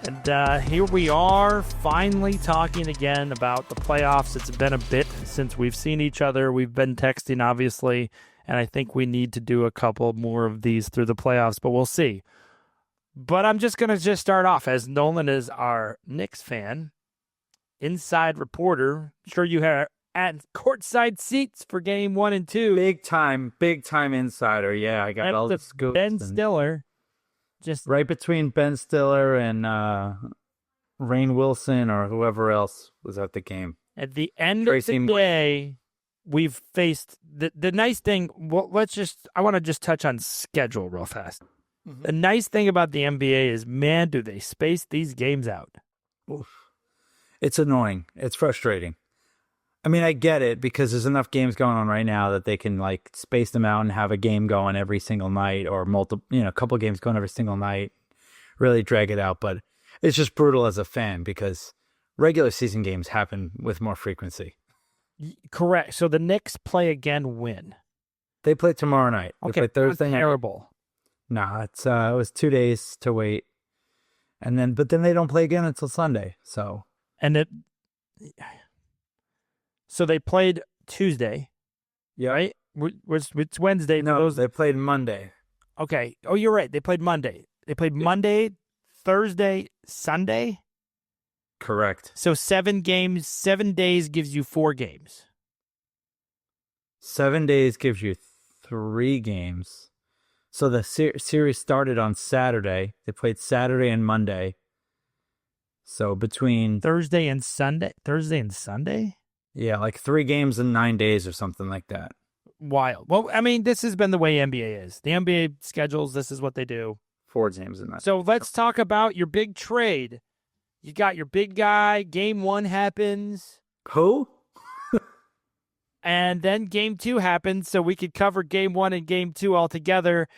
And here we are, finally talking again about the playoffs. It's been a bit since we've seen each other. We've been texting, obviously, and I think we need to do a couple more of these through the playoffs, but we'll see. But I'm just going to start off, as Nolan is our Knicks fan, inside reporter. I'm sure you have at courtside seats for game 1 and 2. Big time insider. Yeah, I got all the scoops. Ben Stiller. Just right between Ben Stiller and Rainn Wilson or whoever else was at the game. At the end of the day, we've faced the nice thing. Well, I want to just touch on schedule real fast. Mm-hmm. The nice thing about the NBA is, man, do they space these games out? Oof. It's annoying. It's frustrating. I mean, I get it because there's enough games going on right now that they can like space them out and have a game going every single night or a couple of games going every single night, really drag it out. But it's just brutal as a fan because regular season games happen with more frequency. Correct. So the Knicks play again when? They play tomorrow night. Okay. They play Thursday night. Terrible. No, it was 2 days to wait. But then they don't play again until Sunday. So they played Tuesday, yeah, right? It's Wednesday. No, they played Monday. Okay. Oh, you're right. They played Monday. They played Monday, Thursday, Sunday. Correct. So 7 games, 7 days gives you 4 games. 7 days gives you 3 games. So the series started on Saturday. They played Saturday and Monday. So between Thursday and Sunday? Yeah, like 3 games in 9 days or something like that. Wild. Well, I mean, this has been the way NBA is. The NBA schedules, this is what they do. 4 games in that. So let's talk about your big trade. You got your big guy. Game 1 happens. Who? And then game 2 happens, so we could cover game 1 and game 2 all together.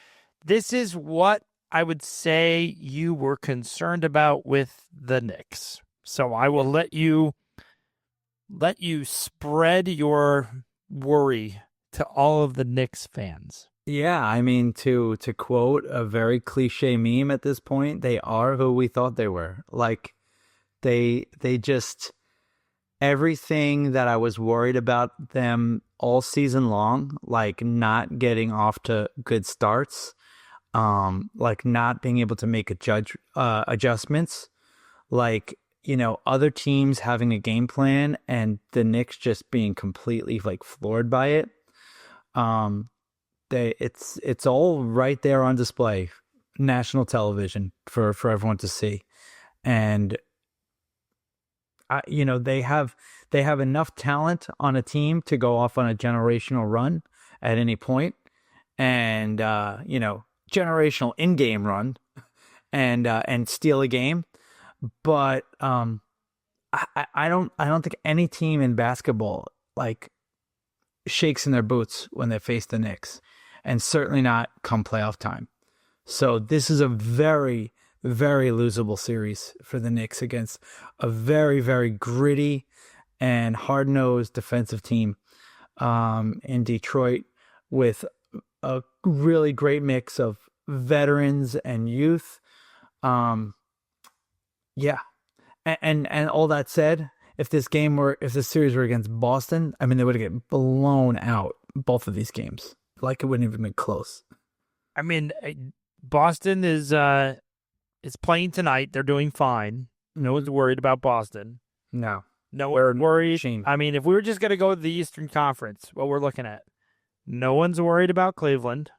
This is what I would say you were concerned about with the Knicks. So I will let you spread your worry to all of the Knicks fans. Yeah, I mean, to quote a very cliche meme at this point, they are who we thought they were. Like, they just, everything that I was worried about them all season long, like not getting off to good starts, like not being able to make adjustments, like, other teams having a game plan and the Knicks just being completely like floored by it. It's all right there on display, national television for everyone to see. And they have enough talent on a team to go off on a generational run at any point, and generational in-game run, and steal a game. But I don't think any team in basketball like shakes in their boots when they face the Knicks, and certainly not come playoff time. So this is a very, very losable series for the Knicks against a very, very gritty and hard-nosed defensive team in Detroit with a really great mix of veterans and youth. Yeah. And all that said, if this series were against Boston, I mean, they would have get blown out, both of these games. Like, it wouldn't even been close. I mean, Boston is playing tonight. They're doing fine. No one's worried about Boston. No one's worried. Machine. I mean, if we were just going to go to the Eastern Conference, what we're looking at, no one's worried about Cleveland.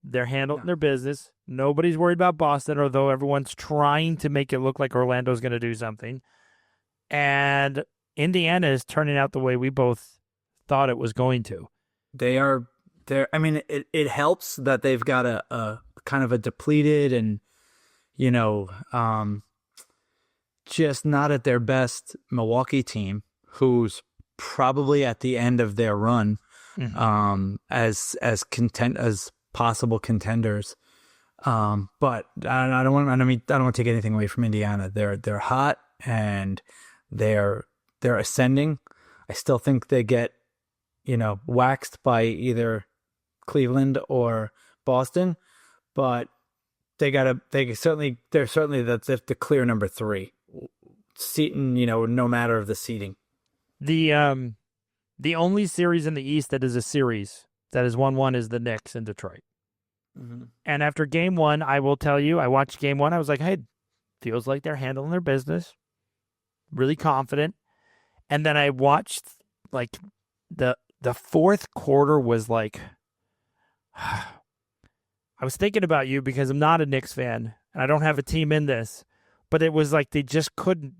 They're handling their business. Nobody's worried about Boston, although everyone's trying to make it look like Orlando's going to do something. And Indiana is turning out the way we both thought it was going to. I mean, it helps that they've got a kind of a depleted and, just not at their best Milwaukee team, who's probably at the end of their run, as possible contenders. But I don't want to take anything away from Indiana. They're hot and they're ascending. I still think they get, waxed by either Cleveland or Boston, but They're certainly the clear number 3. Seating, no matter of the seating. The only series in the East that is a series that is 1-1 is the Knicks in Detroit. Mm-hmm. And after game 1, I will tell you, I watched game 1. I was like, hey, feels like they're handling their business. Really confident. And then I watched like the fourth quarter was like, I was thinking about you because I'm not a Knicks fan and I don't have a team in this, but it was like they just couldn't,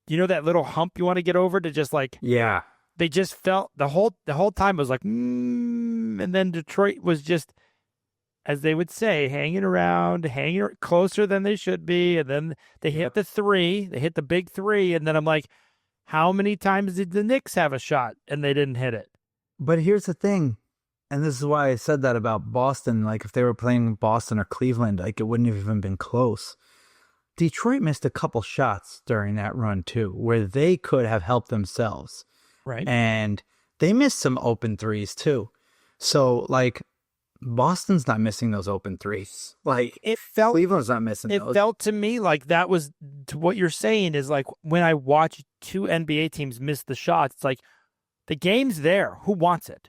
that little hump you want to get over to just like, yeah. They just felt the whole time it was like, and then Detroit was just, as they would say, hanging closer than they should be. And then they hit the 3, they hit the big 3. And then I'm like, how many times did the Knicks have a shot and they didn't hit it? But here's the thing. And this is why I said that about Boston. Like if they were playing Boston or Cleveland, like it wouldn't have even been close. Detroit missed a couple shots during that run too, where they could have helped themselves. Right. And they missed some open threes too. So like Boston's not missing those open threes. Like Cleveland's not missing those. It felt to me like that was to what you're saying is like when I watch 2 NBA teams miss the shots, it's like the game's there. Who wants it?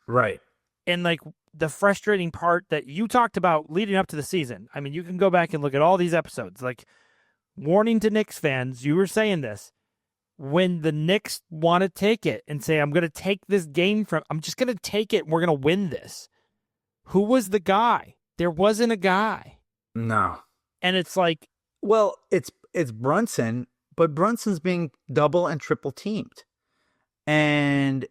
Right. And like the frustrating part that you talked about leading up to the season. I mean, you can go back and look at all these episodes. Like warning to Knicks fans, you were saying this. When the Knicks want to take it and say, I'm going to take this game I'm just going to take it and we're going to win this. Who was the guy? There wasn't a guy. No. And it's like, well, it's Brunson, but Brunson's being double and triple teamed. And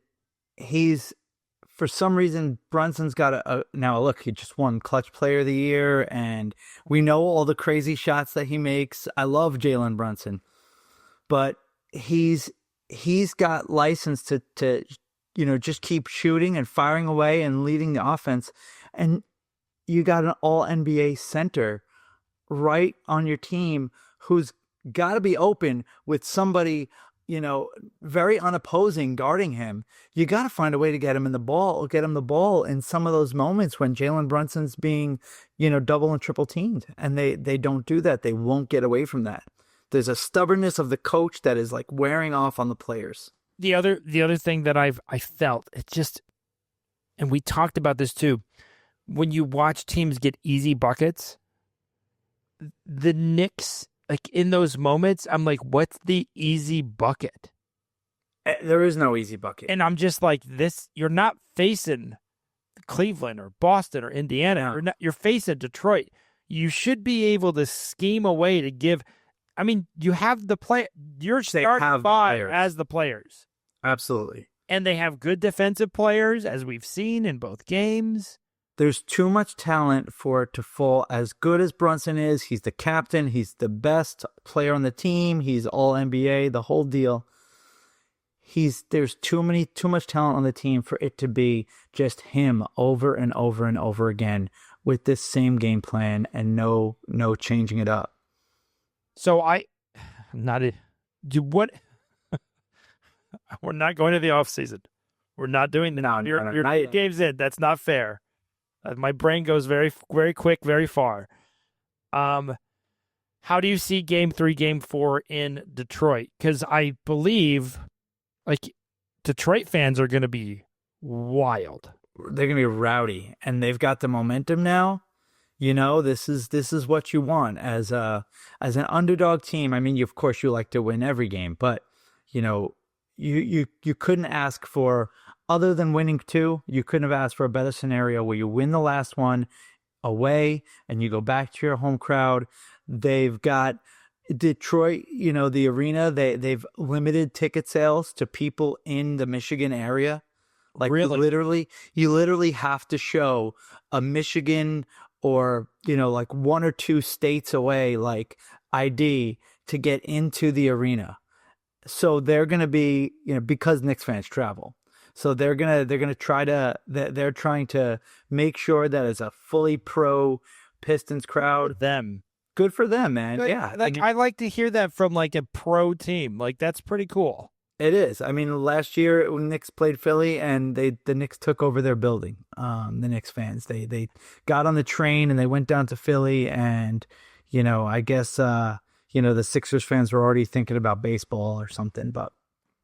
for some reason, Brunson's got now look, he just won Clutch Player of the Year, and we know all the crazy shots that he makes. I love Jalen Brunson, but he's got license to just keep shooting and firing away and leading the offense. And you got an all NBA center right on your team who's got to be open with somebody, very unopposing guarding him. You got to find a way to get him the ball in some of those moments when Jalen Brunson's being, double and triple teamed, and they don't do that. They won't get away from that. There's a stubbornness of the coach that is like wearing off on the players. The other thing that I felt, it just, and we talked about this too, when you watch teams get easy buckets, the Knicks, like in those moments, I'm like, what's the easy bucket? There is no easy bucket. And I'm just like, you're not facing Cleveland or Boston or Indiana. No. You're facing Detroit. You should be able to scheme a way to give. I mean, you have the play. You're starting 5 as the players. Absolutely. And they have good defensive players, as we've seen in both games. There's too much talent for it to fall. As good as Brunson is, he's the captain. He's the best player on the team. He's all NBA, the whole deal. There's too much talent on the team for it to be just him over and over and over again with this same game plan and no changing it up. So I'm not a, do what? We're not going to the off season. We're not doing the now. Your game's in. That's not fair. My brain goes very, very quick, very far. How do you see Game 3, Game 4 in Detroit? Because I believe, like, Detroit fans are going to be wild. They're going to be rowdy, and they've got the momentum now. This is what you want as an underdog team. I mean, of course, you like to win every game, but you couldn't ask for, other than winning 2, you couldn't have asked for a better scenario where you win the last one away and you go back to your home crowd. They've got Detroit, the arena, they've limited ticket sales to people in the Michigan area. Like really? You literally have to show a Michigan or, like 1 or 2 states away, like ID to get into the arena. So they're going to be, because Knicks fans travel. So they're trying to make sure that it's a fully pro Pistons crowd. Good for them, man. Good. Yeah. I like to hear that from like a pro team. Like that's pretty cool. It is. I mean, last year when Knicks played Philly and the Knicks took over their building. The Knicks fans they got on the train and they went down to Philly and I guess the Sixers fans were already thinking about baseball or something. But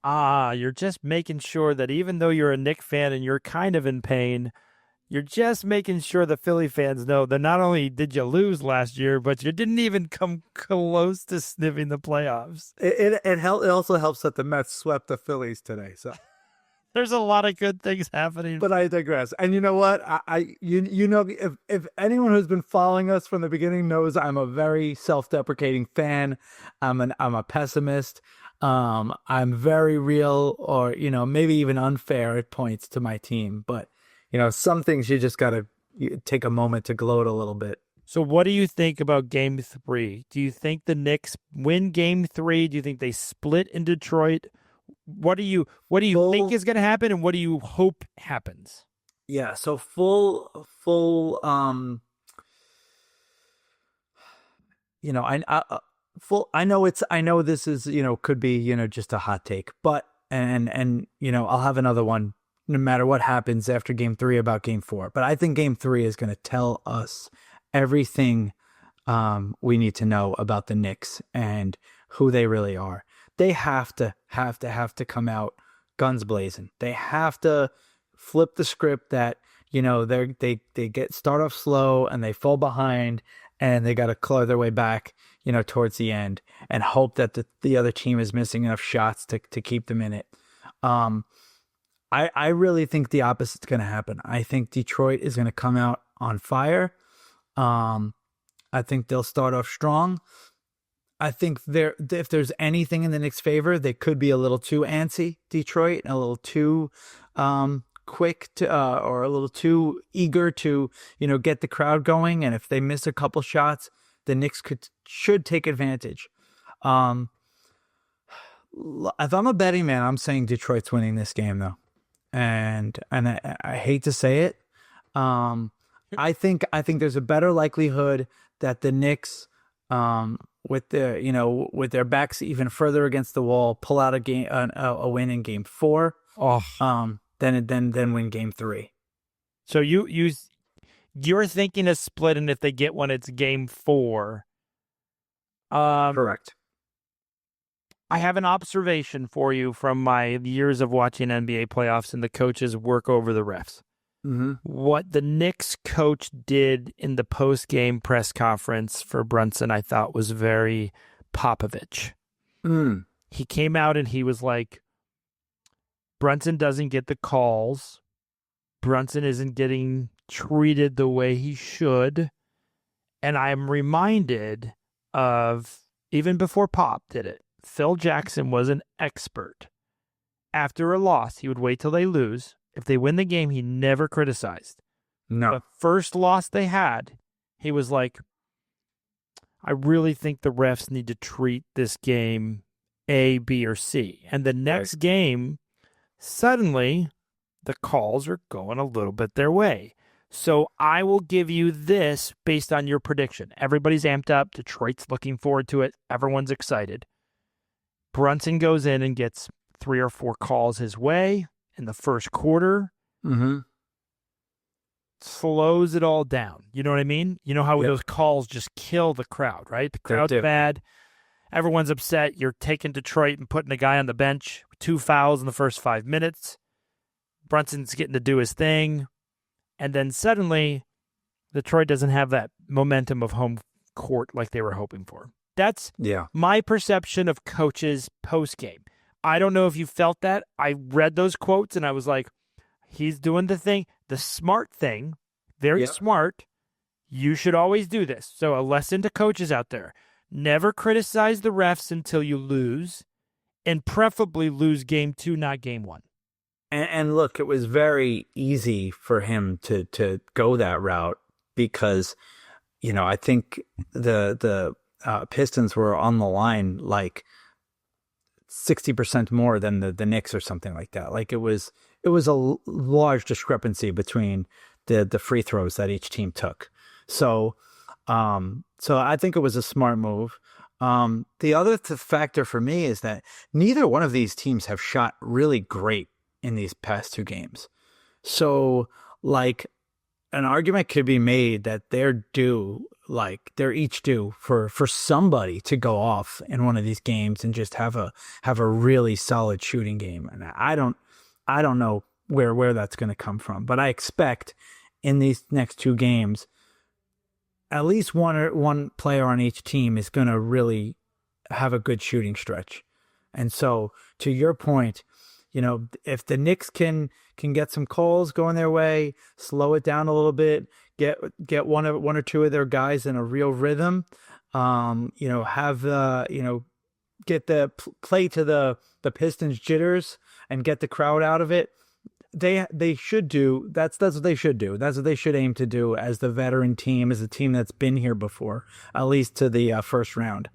You're just making sure that even though you're a Knicks fan and you're kind of in pain, you're just making sure the Philly fans know that not only did you lose last year, but you didn't even come close to sniffing the playoffs. it also helps that the Mets swept the Phillies today. So there's a lot of good things happening. But I digress. And you know what? If anyone who's been following us from the beginning knows I'm a very self-deprecating fan. I'm a pessimist. I'm very real, or maybe even unfair at points to my team. But some things you just gotta take a moment to gloat a little bit. So what do you think about Game 3? Do you think the Knicks win Game 3? Do you think they split in Detroit? What do you think is going to happen, and what do you hope happens? Yeah, so full I know this is could be just a hot take, but and I'll have another one no matter what happens after Game 3 about Game 4. But I think Game 3 is going to tell us everything we need to know about the Knicks and who they really are. They have to come out guns blazing. They have to flip the script that they start off slow and they fall behind and they got to claw their way back towards the end and hope that the other team is missing enough shots to keep them in it. I really think the opposite's going to happen. I think Detroit is going to come out on fire. I think they'll start off strong. I think if there's anything in the Knicks' favor, they could be a little too antsy, Detroit, a little too quick to, or a little too eager to, get the crowd going. And if they miss a couple shots, the Knicks should take advantage. If I'm a betting man, I'm saying Detroit's winning this game, though. And I hate to say it. I think there's a better likelihood that the Knicks, with their backs even further against the wall, pull out a win in Game 4. Than win Game 3. So you're thinking of splitting if they get one, it's Game 4. Correct. I have an observation for you from my years of watching NBA playoffs and the coaches work over the refs. Mm-hmm. What the Knicks coach did in the post-game press conference for Brunson, I thought was very Popovich. He came out and he was like, Brunson doesn't get the calls. Brunson isn't getting treated the way he should. And I'm reminded of, even before Pop did it, Phil Jackson was an expert. After a loss, he would wait till they lose. If they win the game, he never criticized. No. The first loss they had, he was like, I really think the refs need to treat this game A, B, or C. And the next game, suddenly, the calls are going a little bit their way. So I will give you this based on your prediction. Everybody's amped up. Detroit's looking forward to it. Everyone's excited. Brunson goes in and gets 3 or 4 calls his way in the first quarter. Mm-hmm. Slows it all down. You know what I mean? You know how those calls just kill the crowd, right? The crowd's bad. Everyone's upset. You're taking Detroit and putting a guy on the bench. 2 fouls in the first 5 minutes. Brunson's getting to do his thing. And then suddenly, Detroit doesn't have that momentum of home court like they were hoping for. That's my perception of coaches post-game. I don't know if you felt that. I read those quotes and I was like, he's doing the thing, the smart thing, very smart. You should always do this. So a lesson to coaches out there. Never criticize the refs until you lose, and preferably lose Game 2, not Game 1. And look, it was very easy for him to go that route because, I think the Pistons were on the line like 60% more than the Knicks or something like that. Like it was a large discrepancy between the free throws that each team took. So I think it was a smart move. The other factor for me is that neither one of these teams have shot really great in these past 2 games. So, like, an argument could be made that they're each due for somebody to go off in one of these games and just have a really solid shooting game. And I don't know where that's going to come from, but I expect in these next 2 games, at least one player on each team is going to really have a good shooting stretch. And so, to your point, if the Knicks can get some calls going their way, slow it down a little bit, get one or two of their guys in a real rhythm, have get the play to the Pistons jitters and get the crowd out of it. They should do that's what they should do. That's what they should aim to do as the veteran team, as a team that's been here before, at least to the first round.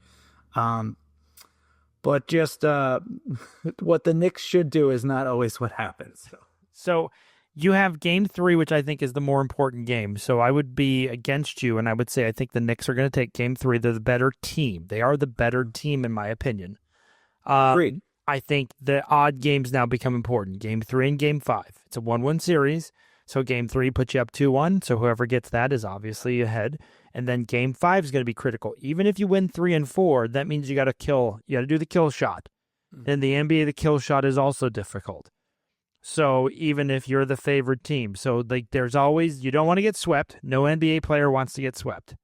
But just what the Knicks should do is not always what happens. So you have game 3, which I think is the more important game. So I would be against you, and I would say I think the Knicks are going to take game 3. They're the better team. They are the better team, in my opinion. Agreed. I think the odd games now become important. Game 3 and game 5. It's a 1-1 series. So game 3 puts you up 2-1. So whoever gets that is obviously ahead. And then game 5 is going to be critical. Even if you win 3 and 4, that means you got to do the kill shot. In the NBA, the kill shot is also difficult. So even if you're the favored team. So there's always, you don't want to get swept. No NBA player wants to get swept.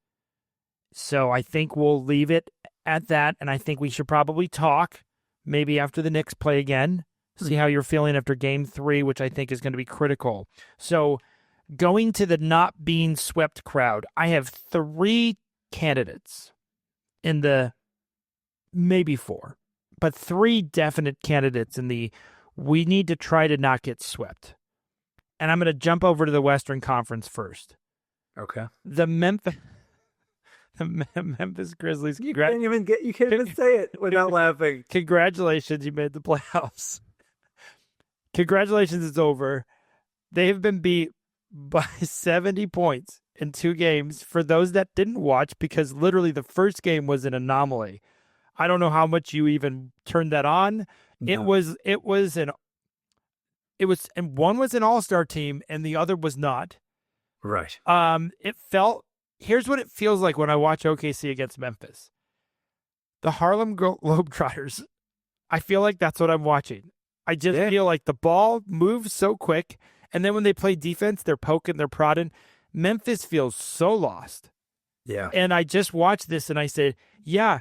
So I think we'll leave it at that. And I think we should probably talk maybe after the Knicks play again, see how you're feeling after game 3, which I think is going to be critical. So going to the not being swept crowd, I have 3 candidates in the maybe 4, but 3 definite candidates in the we need to try to not get swept. And I'm going to jump over to the Western Conference first. Okay. The Memphis Grizzlies. You can't even say it without laughing. Congratulations, you made the playoffs. Congratulations, it's over. They have been beat by 70 points in 2 games. For those that didn't watch, because literally the first game was an anomaly. I don't know how much you even turned that on. No. And one was an all-star team and the other was not. Right. Here's what it feels like when I watch OKC against Memphis. The Harlem Globetrotters, I feel like that's what I'm watching. I just feel like the ball moves so quick, and then when they play defense, they're poking, they're prodding. Memphis feels so lost. Yeah. And I just watched this, and I said, yeah,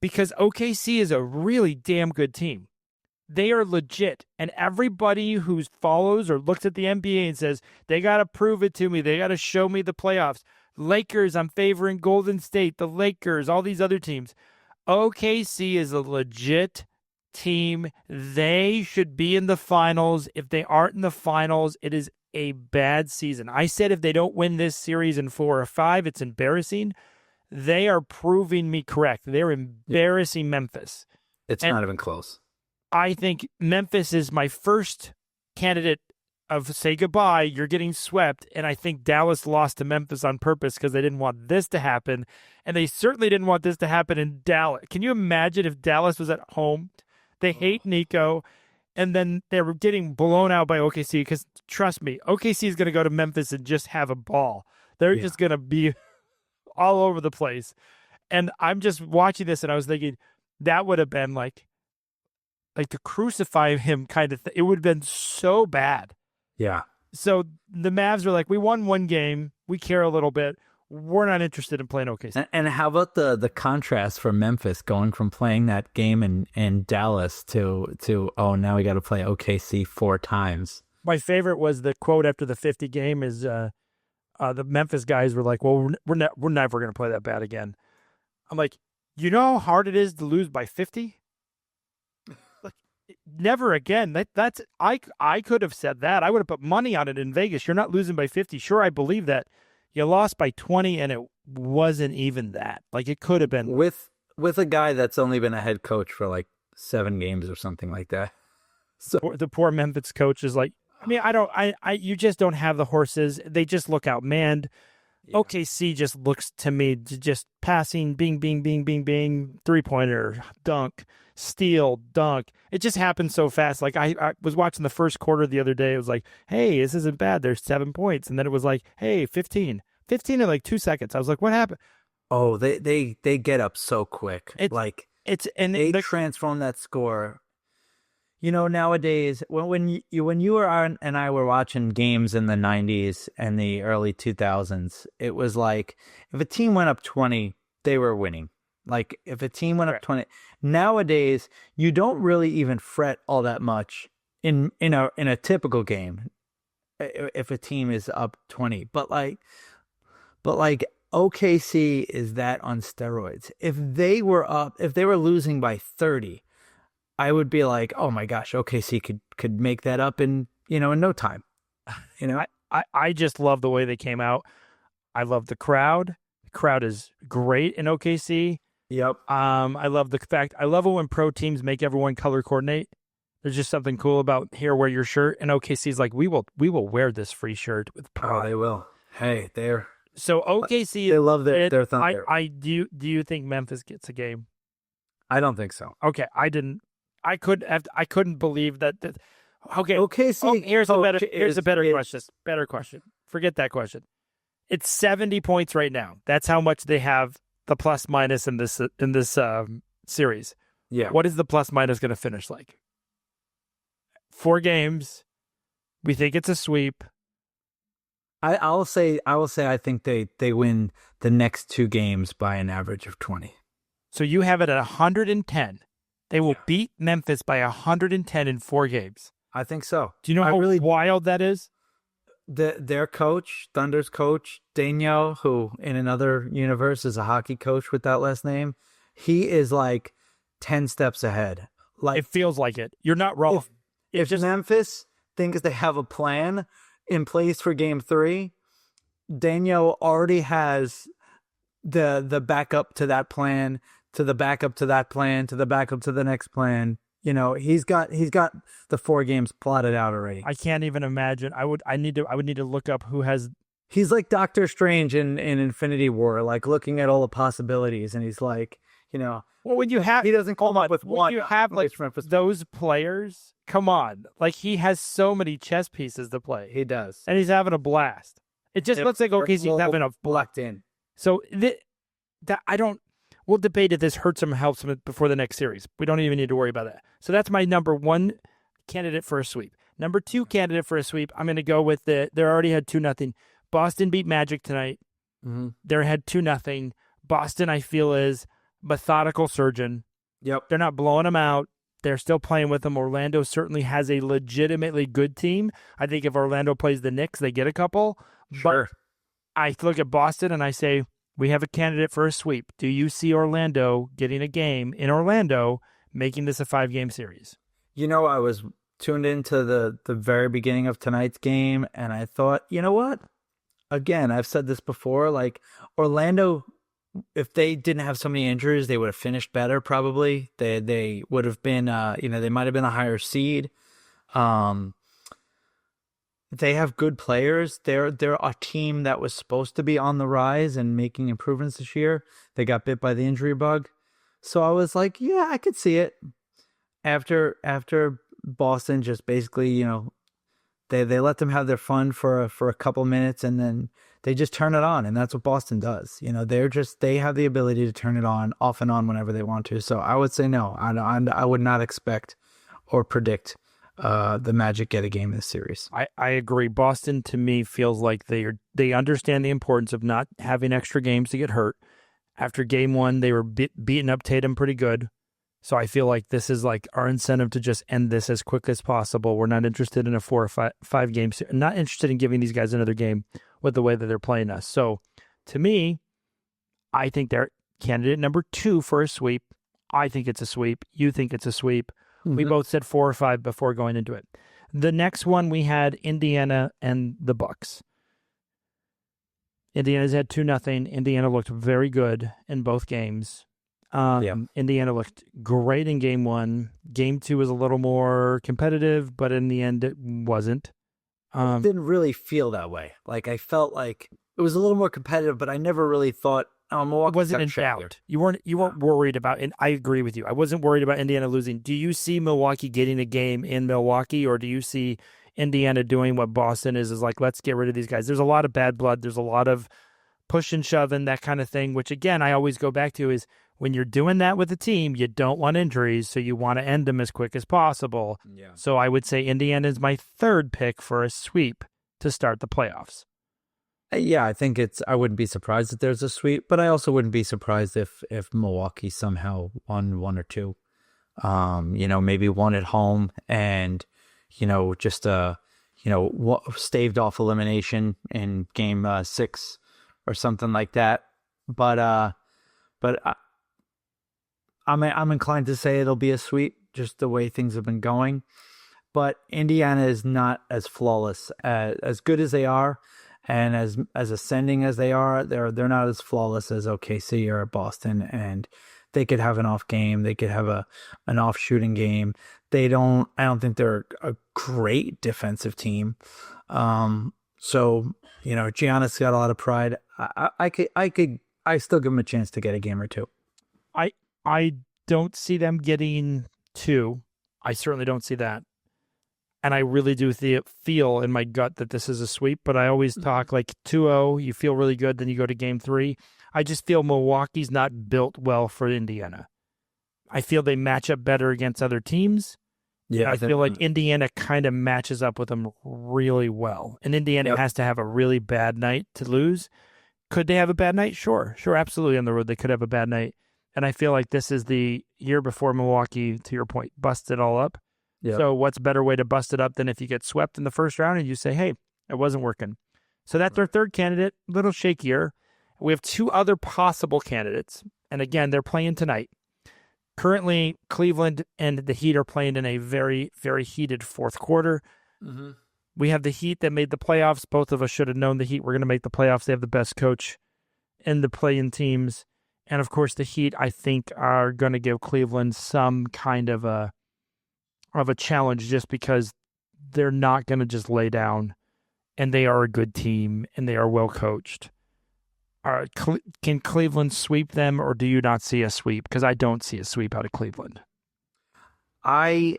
because OKC is a really damn good team. They are legit, and everybody who follows or looks at the NBA and says, they got to prove it to me, they got to show me the playoffs. Lakers, I'm favoring Golden State, the Lakers, all these other teams. OKC is a legit team. They should be in the finals. If they aren't in the finals, it is a bad season. I said if they don't win this series in 4 or 5, it's embarrassing. They are proving me correct. They're embarrassing Memphis. It's not even close. I think Memphis is my first candidate of say goodbye, you're getting swept. And I think Dallas lost to Memphis on purpose because they didn't want this to happen. And they certainly didn't want this to happen in Dallas. Can you imagine if Dallas was at home? They hate Nico, and then they were getting blown out by OKC because, trust me, OKC is going to go to Memphis and just have a ball. They're just going to be all over the place. And I'm just watching this, and I was thinking that would have been like to crucify him kind of thing. It would have been so bad. Yeah. So the Mavs are like, we won 1 game. We care a little bit. We're not interested in playing OKC. And how about the contrast for Memphis going from playing that game in Dallas to now we got to play OKC 4 times. My favorite was the quote after the 50 game is the Memphis guys were like, well, we're never going to play that bad again. I'm like, you know how hard it is to lose by 50? Never again. I could have said that. I would have put money on it in Vegas. You're not losing by 50. Sure, I believe that. You lost by 20, and it wasn't even that. Like, it could have been with a guy that's only been a head coach for like 7 games or something like that. So the poor Memphis coach is like, I mean, you just don't have the horses. They just look outmanned. Yeah. OKC just looks to me just passing, bing, bing, bing, bing, bing, 3-pointer, dunk, steal, dunk. It just happens so fast. Like I was watching the first quarter the other day. It was like, hey, this isn't bad. There's 7 points. And then it was like, hey, 15 in like 2 seconds. I was like, what happened? Oh, they get up so quick. They transform that score. Nowadays, when you were on and I were watching games in the 90s and the early 2000s, it was like if a team went up 20, they were winning. Like if a team went up 20, nowadays you don't really even fret all that much in a typical game if a team is up 20. But like OKC is that on steroids. If they were losing by 30, I would be like, oh my gosh, OKC could make that up in no time. I just love the way they came out. I love the crowd. The crowd is great in OKC. Yep. I love the fact. I love it when pro teams make everyone color coordinate. There's just something cool about here, wear your shirt. And OKC's like, we will wear this free shirt with pride. Oh, they will. Hey, so OKC. They love their thunder. Do you think Memphis gets a game? I don't think so. Okay, I didn't. I couldn't believe that. Okay, OKC. Here's a better question. Better question. Forget that question. It's 70 points right now. That's how much they have the plus minus in this series. Yeah. What is the plus minus going to finish like? 4 games. We think it's a sweep. I will say I think they win the next 2 games by an average of 20. So you have it at 110. They will beat Memphis by 110 in 4 games. I think so. Do you know how really wild that is? Their coach, Thunder's coach, Daniel, who in another universe is a hockey coach with that last name, he is like 10 steps ahead. Like it feels like it. You're not wrong. If Memphis thinks they have a plan in place for Game 3, Daniel already has the backup to that plan, to the backup to that plan, to the backup to the next plan. He's got the 4 games plotted out already. I can't even imagine. I would need to look up who has. He's like Doctor Strange in Infinity War, like looking at all the possibilities, and he's like, well, when you have, he doesn't come up with one. You have like those players. Come on, like he has so many chess pieces to play. He does, and he's having a blast. It just looks like he's having a blocked in. So that I don't. We'll debate if this hurts him or helps him before the next series. We don't even need to worry about that. So that's my number 1 candidate for a sweep. Number 2 candidate for a sweep, I'm going to go with they already had 2-0. Boston beat Magic tonight. Mm-hmm. They had 2-0. Boston, I feel, is methodical surgeon. Yep. They're not blowing them out. They're still playing with them. Orlando certainly has a legitimately good team. I think if Orlando plays the Knicks, they get a couple. Sure. But I look at Boston and I say, we have a candidate for a sweep. Do you see Orlando getting a game in Orlando, making this a 5-game series? I was tuned into the very beginning of tonight's game, and I thought, you know what? Again, I've said this before, like Orlando, if they didn't have so many injuries, they would have finished better probably. They would have been, they might have been a higher seed. They have good players. They're a team that was supposed to be on the rise and making improvements this year. They got bit by the injury bug. So I was like, yeah, I could see it. After Boston just basically, they let them have their fun for a couple minutes and then they just turn it on, and that's what Boston does. They have the ability to turn it on off and on whenever they want to. So I would say no. I would not expect or predict the Magic get a game in this series. I agree. Boston, to me, feels like they understand the importance of not having extra games to get hurt. After game 1, they were beating up Tatum pretty good. So I feel like this is like our incentive to just end this as quick as possible. We're not interested in a 4 or 5 game series. Not interested in giving these guys another game with the way that they're playing us. So to me, I think they're candidate number 2 for a sweep. I think it's a sweep. You think it's a sweep. Mm-hmm. We both said 4 or 5 before going into it. The next one we had Indiana and the Bucks. Indiana's had 2-0. Indiana looked very good in both games. Indiana looked great in game 1. Game 2 was a little more competitive, but in the end it wasn't. It didn't really feel that way. Like I felt like it was a little more competitive, but I never really thought, oh, It Milwaukee wasn't got in checked here. doubt. You weren't worried about, and I agree with you. I wasn't worried about Indiana losing. Do you see Milwaukee getting a game in Milwaukee, or do you see Indiana doing what Boston is like, let's get rid of these guys? There's a lot of bad blood. There's a lot of push and shove and that kind of thing, which again, I always go back to is when you're doing that with a team, you don't want injuries, so you want to end them as quick as possible. Yeah. So I would say Indiana is my third pick for a sweep to start the playoffs. Yeah, I think I wouldn't be surprised if there's a sweep, but I also wouldn't be surprised if Milwaukee somehow won one or two. Maybe one at home and, just staved off elimination in game 6 or something like that. But I'm inclined to say it'll be a sweep, just the way things have been going. But Indiana is not as flawless as good as they are, and as ascending as they are. They're not as flawless as OKC or Boston, and they could have an off game. They could have an off shooting game. I don't think they're a great defensive team. Giannis got a lot of pride. I still give him a chance to get a game or two. I don't see them getting 2. I certainly don't see that. And I really do feel in my gut that this is a sweep, but I always talk like 2-0, you feel really good, then you go to game 3. I just feel Milwaukee's not built well for Indiana. I feel they match up better against other teams. Yeah, I feel like Indiana kind of matches up with them really well. And Indiana has to have a really bad night to lose. Could they have a bad night? Sure, absolutely. On the road, they could have a bad night. And I feel like this is the year before Milwaukee, to your point, busted all up. Yep. So what's a better way to bust it up than if you get swept in the first round and you say, hey, it wasn't working. So that's our third candidate, a little shakier. We have 2 other possible candidates. And again, they're playing tonight. Currently, Cleveland and the Heat are playing in a very, very heated fourth quarter. Mm-hmm. We have the Heat that made the playoffs. Both of us should have known the Heat were going to make the playoffs. They have the best coach in the play-in teams. And, of course, the Heat, I think, are going to give Cleveland some kind of a challenge just because they're not going to just lay down, and they are a good team, and they are well coached. Can Cleveland sweep them, or do you not see a sweep? Because I don't see a sweep out of Cleveland. I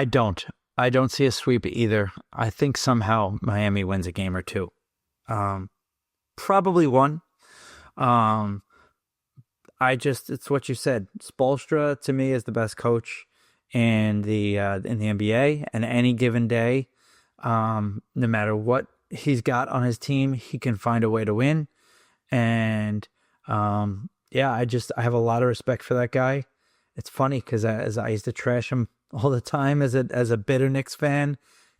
don't. I don't see a sweep either. I think somehow Miami wins a game or 2. Probably 1. It's what you said. Spoelstra to me is the best coach in the NBA, and any given day, no matter what he's got on his team, he can find a way to win. And I have a lot of respect for that guy. It's funny because as I used to trash him all the time as a bitter Knicks fan,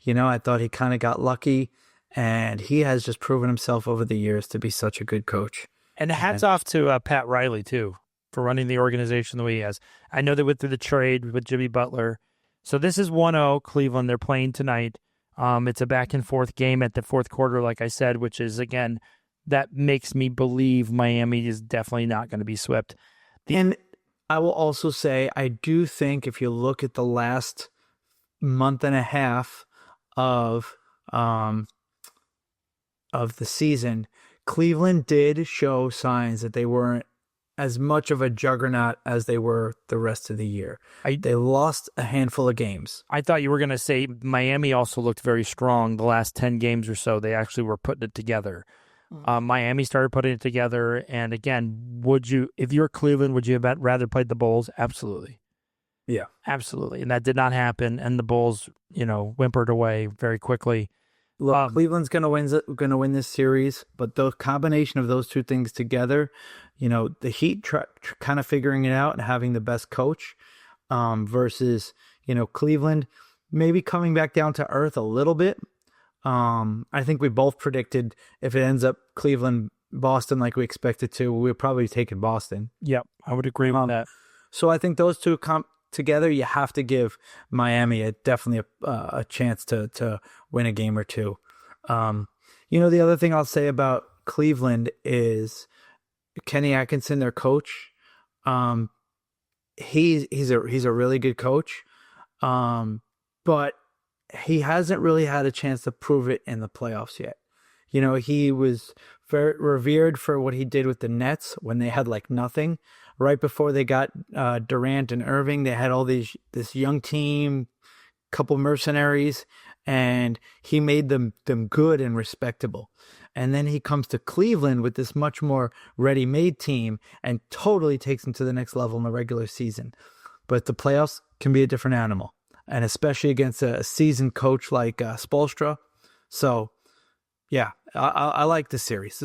I thought he kind of got lucky, and he has just proven himself over the years to be such a good coach. And hats off to Pat Riley, too, for running the organization the way he has. I know they went through the trade with Jimmy Butler. So this is 1-0 Cleveland. They're playing tonight. It's a back-and-forth game at the fourth quarter, like I said, which is, again, that makes me believe Miami is definitely not going to be swept. And I will also say, I do think if you look at the last month and a half of the season, Cleveland did show signs that they weren't as much of a juggernaut as they were the rest of the year. They lost a handful of games. I thought you were going to say Miami also looked very strong the last 10 games or so. They actually were putting it together. Miami started putting it together. And again, if you're Cleveland, would you have rather played the Bulls? Absolutely. Yeah. Absolutely. And that did not happen. And the Bulls, whimpered away very quickly. Look, Cleveland's going to win this series, but the combination of those two things together, the Heat kind of figuring it out and having the best coach versus, Cleveland maybe coming back down to earth a little bit. I think we both predicted if it ends up Cleveland, Boston like we expected to, we're probably taking Boston. Yep, I would agree with that. So I think those two together, you have to give Miami definitely a chance to win a game or 2. The other thing I'll say about Cleveland is Kenny Atkinson, their coach. He's a really good coach, but he hasn't really had a chance to prove it in the playoffs yet. You know, he was very revered for what he did with the Nets when they had like nothing. Right before they got Durant and Irving, they had all this young team, couple mercenaries, and he made them good and respectable. And then he comes to Cleveland with this much more ready-made team and totally takes them to the next level in the regular season. But the playoffs can be a different animal, and especially against a seasoned coach like Spoelstra. So, yeah, I like the series.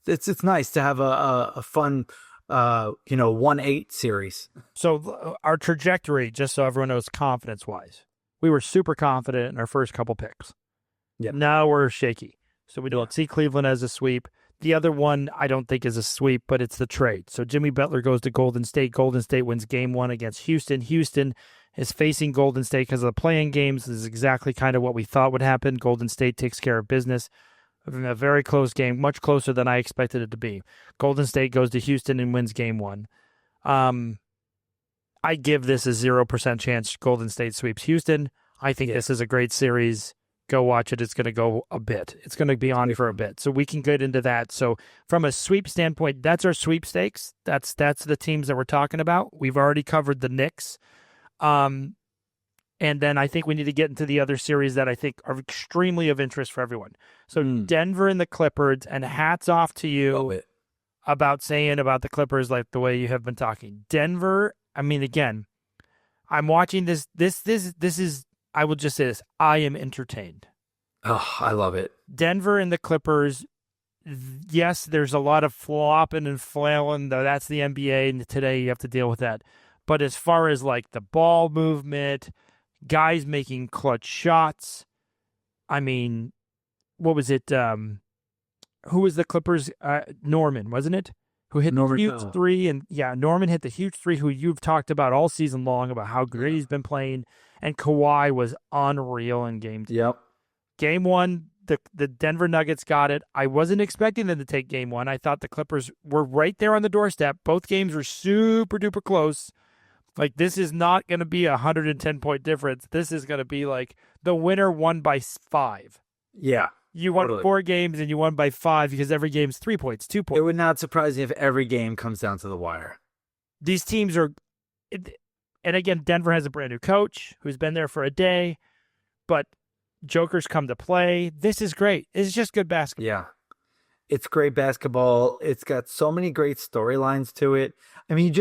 It's nice to have a fun 1-8 series. So our trajectory, just so everyone knows, confidence-wise, we were super confident in our first couple picks. Yep. Now we're shaky. So we don't see Cleveland as a sweep. The other one I don't think is a sweep, but it's the trade. So Jimmy Butler goes to Golden State. Golden State wins game 1 against Houston. Houston is facing Golden State because of the play-in games. This is exactly kind of what we thought would happen. Golden State takes care of business. A very close game, much closer than I expected it to be. Golden State goes to Houston and wins game 1. I give this a 0% chance Golden State sweeps Houston. I think this is a great series. Go watch it. It's going to go a bit. It's going to be on for a bit. So we can get into that. So from a sweep standpoint, that's our sweepstakes. That's the teams that we're talking about. We've already covered the Knicks. And then I think we need to get into the other series that I think are extremely of interest for everyone. So Denver and the Clippers, and hats off to you about saying about the Clippers like the way you have been talking. Denver, I mean, again, I'm watching this. This is, I will just say this, I am entertained. Oh, I love it. Denver and the Clippers, yes, there's a lot of flopping and flailing. That's the NBA, and today you have to deal with that. But as far as like the ball movement, guys making clutch shots, I mean, what was it? Who was the Clippers? Norman, wasn't it? Who hit the huge three? And Norman hit the huge three, who you've talked about all season long about how great he's been playing. And Kawhi was unreal in game 2. Yep. Game 1, the Denver Nuggets got it. I wasn't expecting them to take game 1. I thought the Clippers were right there on the doorstep. Both games were super duper close. Like, this is not going to be a 110-point difference. This is going to be like the winner won by 5. Yeah. You won 4 games and you won by 5 because every game's 3 points, 2 points. It would not surprise me if every game comes down to the wire. These teams are, and again, Denver has a brand new coach who's been there for a day, but Jokers come to play. This is great. It's just good basketball. Yeah. It's great basketball. It's got so many great storylines to it. I mean,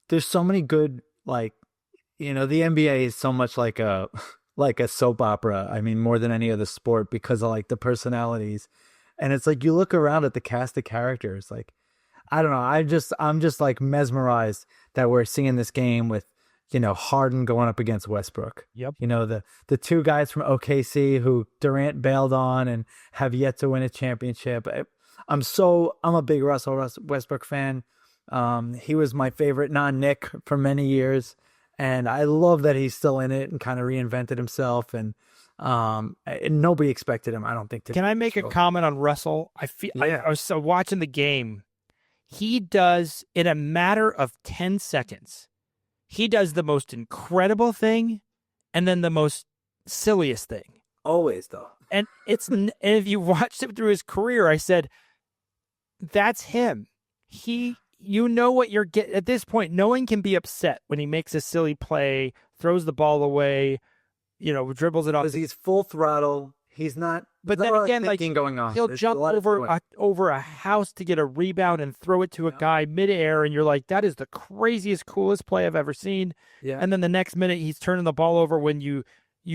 there's so many good, like, the NBA is so much like a soap opera. I mean, more than any other sport, because of like the personalities. And it's like, you look around at the cast of characters, like, I don't know. I'm just like mesmerized that we're seeing this game with, Harden going up against Westbrook. Yep. The 2 guys from OKC who Durant bailed on and have yet to win a championship. I'm a big Russell Westbrook fan. He was my favorite non-Knick for many years, and I love that he's still in it and kind of reinvented himself. And nobody expected him, I don't think. Can I make a comment on Russell? I was watching the game. He does, in a matter of 10 seconds, he does the most incredible thing and then the most silliest thing. Always, though. And if you watched him through his career, I said, that's him. What you're getting at this point. No one can be upset when he makes a silly play, throws the ball away, dribbles it off. Because he's full throttle. He's not. But then again, like, going on. He'll jump over a house to get a rebound and throw it to a guy midair, and you're like, that is the craziest, coolest play I've ever seen. Yeah. And then the next minute, he's turning the ball over when you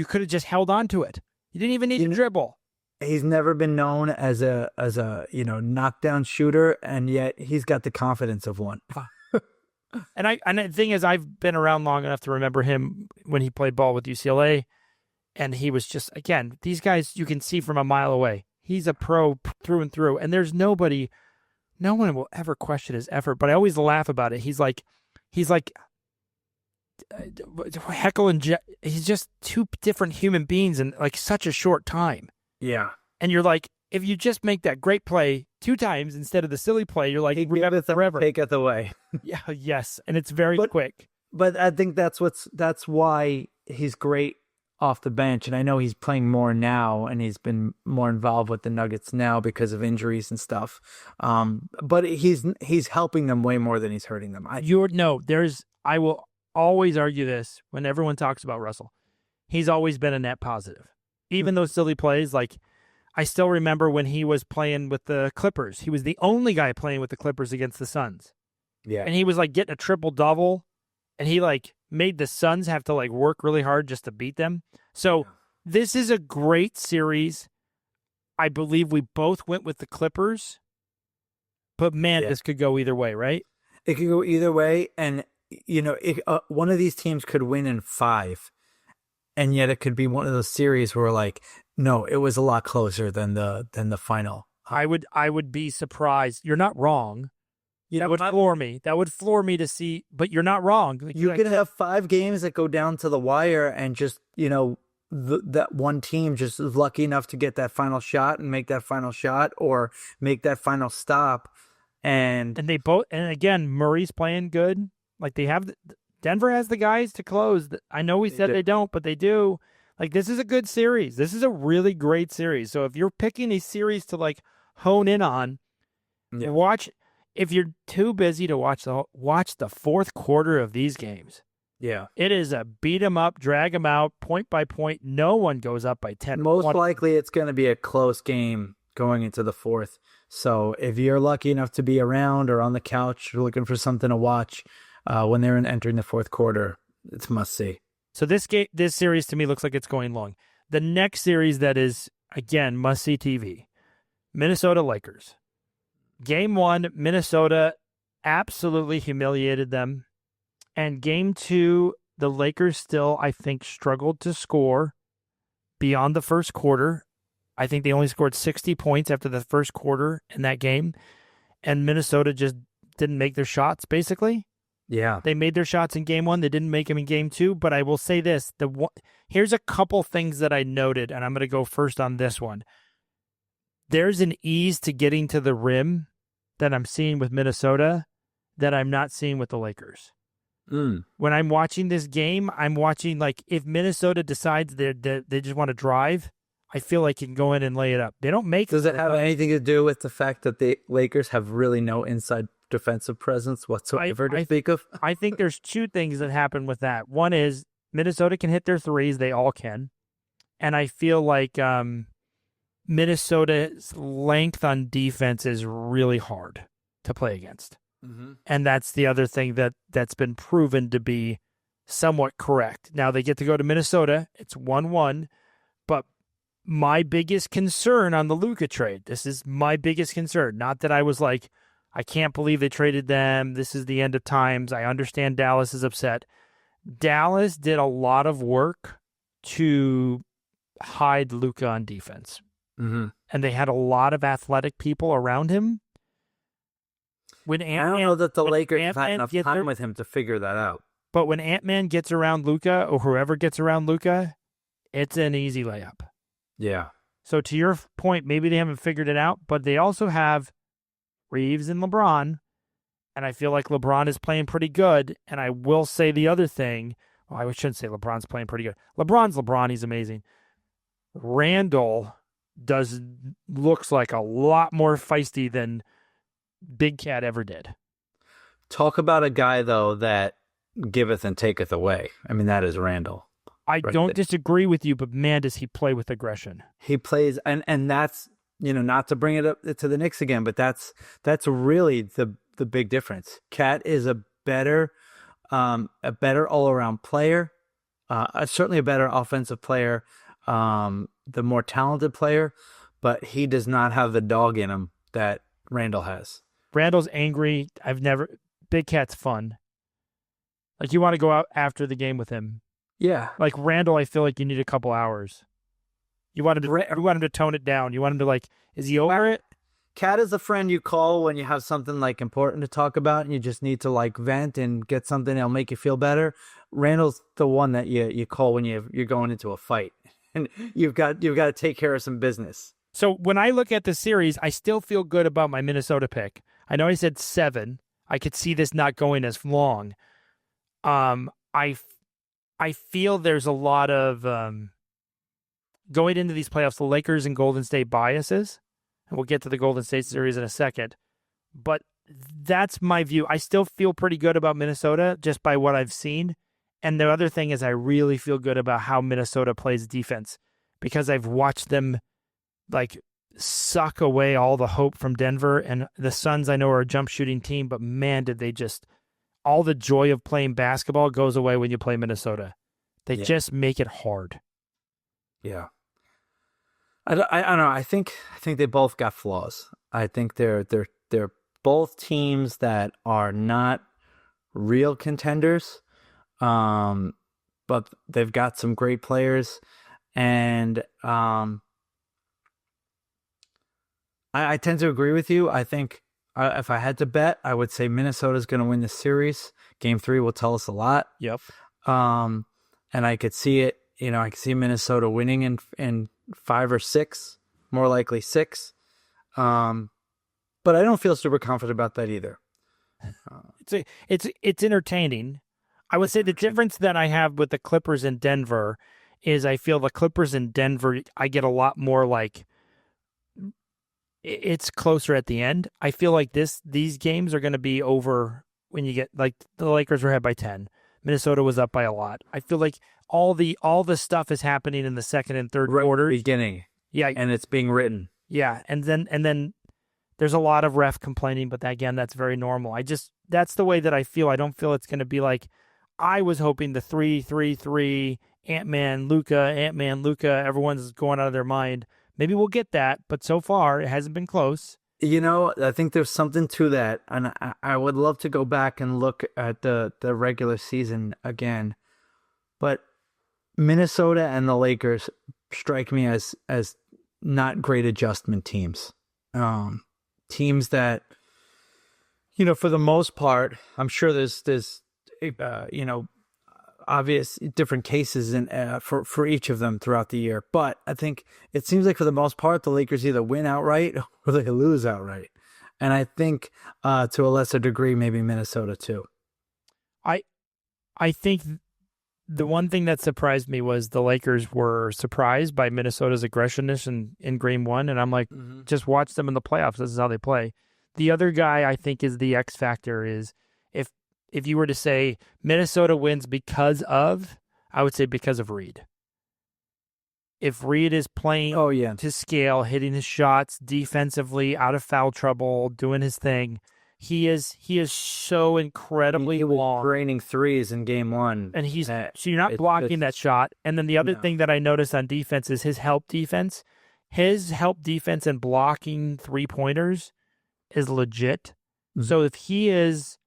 could have just held on to it. You didn't even need to dribble. He's never been known as a knockdown shooter, and yet he's got the confidence of one. And the thing is, I've been around long enough to remember him when he played ball with UCLA, and he was just, again, these guys you can see from a mile away. He's a pro through and through, and there's no one will ever question his effort. But I always laugh about it. He's like Heckle and he's just 2 different human beings in like such a short time. Yeah. And you're like, if you just make that great play 2 times instead of the silly play, you're like, remember forever. Take it away. Yeah, yes. And it's very quick. But I think that's why he's great off the bench, and I know he's playing more now, and he's been more involved with the Nuggets now because of injuries and stuff. But he's helping them way more than he's hurting them. I will always argue this when everyone talks about Russell. He's always been a net positive. Even those silly plays, like I still remember when he was playing with the Clippers. He was the only guy playing with the Clippers against the Suns. Yeah. And he was like getting a triple-double, and he like made the Suns have to like work really hard just to beat them. So this is a great series. I believe we both went with the Clippers, but man, this could go either way, right? It could go either way, and one of these teams could win in 5, and yet it could be one of those series where like, no, it was a lot closer than the final. I would be surprised. You're not wrong. That would floor me. That would floor me to see, but you're not wrong. Like, you could have 5 games that go down to the wire, and just that one team just is lucky enough to get that final shot and make that final shot or make that final stop. And they both, and again, Murray's playing good. Like Denver has the guys to close. I know we said they don't, but they do. Like, this is a good series. This is a really great series. So if you're picking a series to like hone in on, watch. If you're too busy to watch the fourth quarter of these games. Yeah. It is a beat 'em up, drag 'em out, point by point. No one goes up by 10. Most likely it's going to be a close game going into the fourth. So if you're lucky enough to be around or on the couch or looking for something to watch when they're entering the fourth quarter, it's must see. So this series to me looks like it's going long. The next series that is, again, must see TV, Minnesota Lakers. Game 1, Minnesota absolutely humiliated them. And Game 2, the Lakers still, I think, struggled to score beyond the first quarter. I think they only scored 60 points after the first quarter in that game. And Minnesota just didn't make their shots, basically. Yeah. They made their shots in Game 1. They didn't make them in Game 2. But I will say this. Here's a couple things that I noted, and I'm going to go first on this one. There's an ease to getting to the rim that I'm seeing with Minnesota that I'm not seeing with the Lakers. When I'm watching this game, I'm watching, like, if Minnesota decides they just want to drive, I feel like you can go in and lay it up. They don't make. Does it have anything to do with the fact that the Lakers have really no inside defensive presence whatsoever to speak of? I think there's 2 things that happen with that. One is Minnesota can hit their threes. They all can. And I feel like Minnesota's length on defense is really hard to play against. Mm-hmm. And that's the other thing that's been proven to be somewhat correct. Now they get to go to Minnesota. It's 1-1. But my biggest concern on the Luka trade, this is my biggest concern. Not that I was like, I can't believe they traded them. This is the end of times. I understand Dallas is upset. Dallas did a lot of work to hide Luka on defense. Mm-hmm. And they had a lot of athletic people around him. I don't know that the Lakers have had enough time with him to figure that out. But when Ant-Man gets around Luka, or whoever gets around Luka, it's an easy layup. Yeah. So to your point, maybe they haven't figured it out, but they also have Reeves and LeBron, and I feel like LeBron is playing pretty good. And I will say the other thing, I shouldn't say LeBron's playing pretty good. LeBron's LeBron, he's amazing. Randall looks like a lot more feisty than Big Cat ever did. Talk about a guy, though, that giveth and taketh away. I mean, that is Randall. I don't disagree with you, but man, does he play with aggression. He plays, and that's, not to bring it up to the Knicks again, but that's really the big difference. Cat is a better all-around player, certainly a better offensive player, the more talented player, but he does not have the dog in him that Randall has. Randall's angry. Big Cat's fun. Like, you want to go out after the game with him. Yeah. Like, Randall, I feel like you need a couple hours. You want him to tone it down. You want him to, like, is he over it? Cat is the friend you call when you have something, like, important to talk about and you just need to, like, vent and get something that'll make you feel better. Randall's the one that you call when you're going into a fight and you've got to take care of some business. So when I look at the series, I still feel good about my Minnesota pick. I know I said 7. I could see this not going as long. I feel there's a lot of going into these playoffs, the Lakers and Golden State biases, and we'll get to the Golden State series in a second. But that's my view. I still feel pretty good about Minnesota just by what I've seen. And the other thing is I really feel good about how Minnesota plays defense because I've watched them like suck away all the hope from Denver. And the Suns, I know, are a jump shooting team, but man, did they just, all the joy of playing basketball goes away when you play Minnesota. They just make it hard. Yeah. I don't know. I think they both got flaws. I think they're both teams that are not real contenders, but they've got some great players, and I tend to agree with you. I think if I had to bet, I would say Minnesota's going to win this series. Game 3 will tell us a lot. Yep. And I could see it. I could see Minnesota winning in 5 or 6, more likely 6. But I don't feel super confident about that either. It's entertaining. I would say the difference that I have with the Clippers in Denver is I feel the Clippers in Denver, I get a lot more like it's closer at the end. I feel like these games are going to be over when you get like the Lakers were ahead by 10. Minnesota was up by a lot. I feel like all the stuff is happening in the second and third quarters. Beginning. Yeah. And it's being written. Yeah. And then there's a lot of ref complaining, but again, that's very normal. That's the way that I feel. I don't feel it's going to be like I was hoping the 3-3-3 Ant-Man, Luka, everyone's going out of their mind. Maybe we'll get that, but so far it hasn't been close. I think there's something to that, and I would love to go back and look at the regular season again. But Minnesota and the Lakers strike me as not great adjustment teams. Teams that, for the most part, I'm sure there's obvious different cases for each of them throughout the year. But I think it seems like for the most part, the Lakers either win outright or they lose outright. And I think to a lesser degree, maybe Minnesota too. I think the one thing that surprised me was the Lakers were surprised by Minnesota's aggressiveness in Game 1. And I'm like, just watch them in the playoffs. This is how they play. The other guy I think is the X factor is if you were to say Minnesota wins because of, I would say because of Reed. If Reed is playing to scale, hitting his shots defensively, out of foul trouble, doing his thing, he is so incredibly long. Draining threes in Game 1. And so you're not blocking that shot. And then the other thing that I noticed on defense is his help defense. His help defense and blocking 3-pointers is legit. Mm-hmm. So if he is,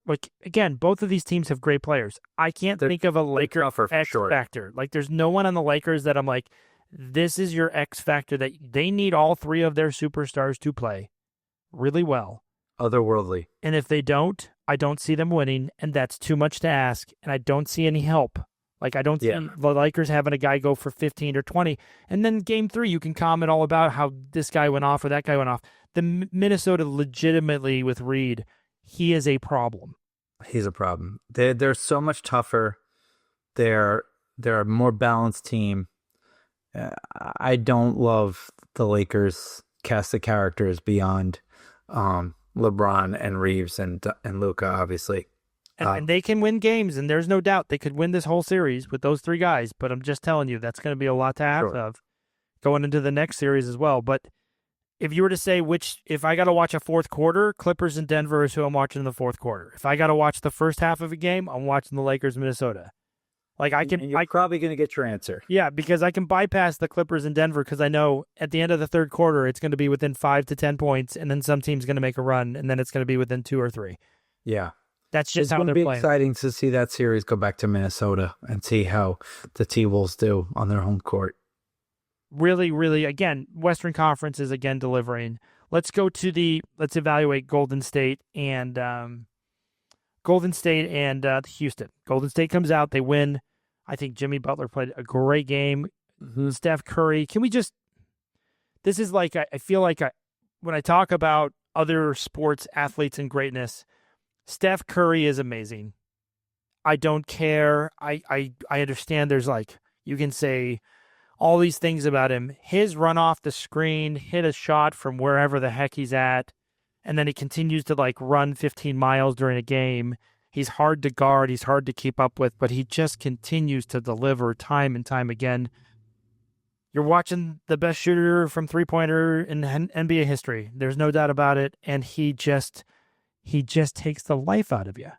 like, again, both of these teams have great players. I can't think of a Laker X factor. Like, there's no one on the Lakers that I'm like, this is your X factor that they need all 3 of their superstars to play really well. Otherworldly. And if they don't, I don't see them winning, and that's too much to ask, and I don't see any help. Like, I don't see the Lakers having a guy go for 15 or 20, and then Game 3, you can comment all about how this guy went off or that guy went off. The Minnesota legitimately with Reed, he is a problem. He's a problem. They're so much tougher. They're a more balanced team. I don't love the Lakers' cast of characters beyond LeBron and Reeves and Luka, obviously. And they can win games, and there's no doubt they could win this whole series with those 3 guys. But I'm just telling you, that's going to be a lot to ask of going into the next series as well. But if you were to say if I got to watch a fourth quarter, Clippers and Denver is who I'm watching in the fourth quarter. If I got to watch the first half of a game, I'm watching the Lakers, Minnesota. Like you're probably going to get your answer. Yeah, because I can bypass the Clippers and Denver because I know at the end of the third quarter it's going to be within 5 to 10 points, and then some team's going to make a run, and then it's going to be within 2 or 3. Yeah. That's just how they're playing. It's going to be exciting to see that series go back to Minnesota and see how the T-Wolves do on their home court. Really, really, again, Western Conference is again delivering. Let's evaluate Golden State and Houston. Golden State comes out, they win. I think Jimmy Butler played a great game. Mm-hmm. Steph Curry. This is like, I feel like when I talk about other sports athletes and greatness, Steph Curry is amazing. I don't care. I understand there's like, you can say all these things about him. His run off the screen, hit a shot from wherever the heck he's at, and then he continues to like run 15 miles during a game. He's hard to guard. He's hard to keep up with, but he just continues to deliver time and time again. You're watching the best shooter from three-pointer in NBA history. There's no doubt about it. And he just takes the life out of you.